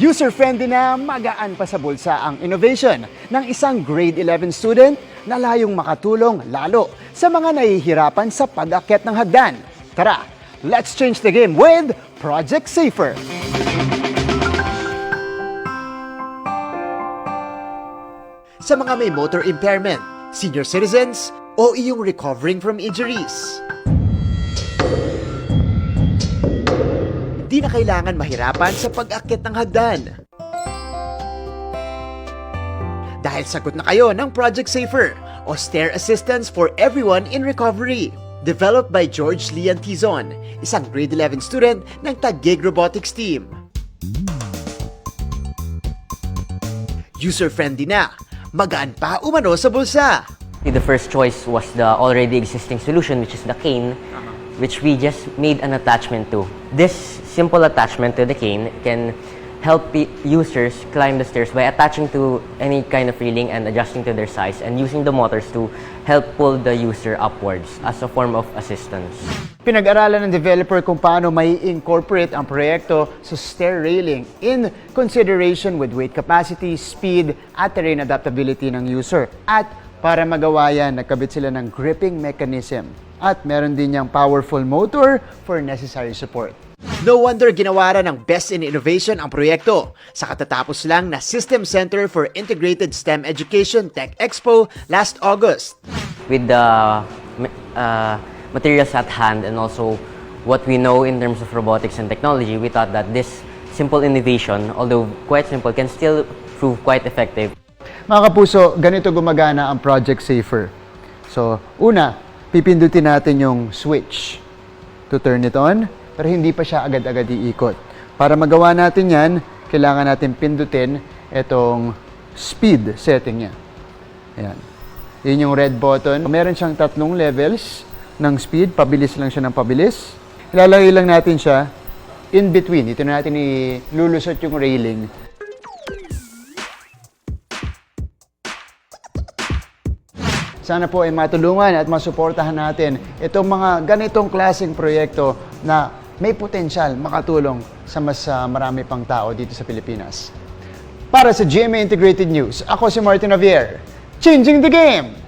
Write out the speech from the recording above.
User-friendly na magaan pa sa bulsa ang innovation ng isang grade 11 student na layong makatulong lalo sa mga nahihirapan sa pag-akyat ng hagdan. Tara, let's change the game with Project Safer! Sa mga may motor impairment, senior citizens, o iyong recovering from injuries. Di na kailangan mahirapan sa pag-akyat ng hagdan. Dahil sagot na kayo ng Project Safer o Stair Assistance for Everyone in Recovery. Developed by George Lian Tizon, isang grade 11 student ng Taguig Robotics Team. User-friendly na, magaan pa umano sa bulsa. The first choice was the already existing solution, which is the cane, which we just made an attachment to. This simple attachment to the cane can help users climb the stairs by attaching to any kind of railing and adjusting to their size and using the motors to help pull the user upwards as a form of assistance. Pinag-aralan ng developer kung paano may incorporate ang proyekto sa stair railing in consideration with weight capacity, speed, at terrain adaptability ng user. At para magawa yan, nagkabit sila ng gripping mechanism. At meron din niyang powerful motor for necessary support. No wonder ginawa ng Best in Innovation ang proyekto sa katatapos lang na System Center for Integrated STEM Education Tech Expo last August. With the materials at hand and also what we know in terms of robotics and technology, we thought that this simple innovation, although quite simple, can still prove quite effective. Mga kapuso, ganito gumagana ang Project Safer. So, una, pipindutin natin yung switch to turn it on, pero hindi pa siya agad-agad iikot. Para magawa natin yan, kailangan natin pindutin itong speed setting niya. Ayan. Yun yung red button. Meron siyang 3 levels ng speed. Pabilis lang siya ng pabilis. Ilalagay lang natin siya in between. Ito na natin ilulusot yung railing. Sana po ay matulungan at masuportahan natin itong mga ganitong klaseng proyekto na may potensyal makatulong sa mas marami pang tao dito sa Pilipinas. Para sa GMA Integrated News, ako si Martin Javier. Changing the game!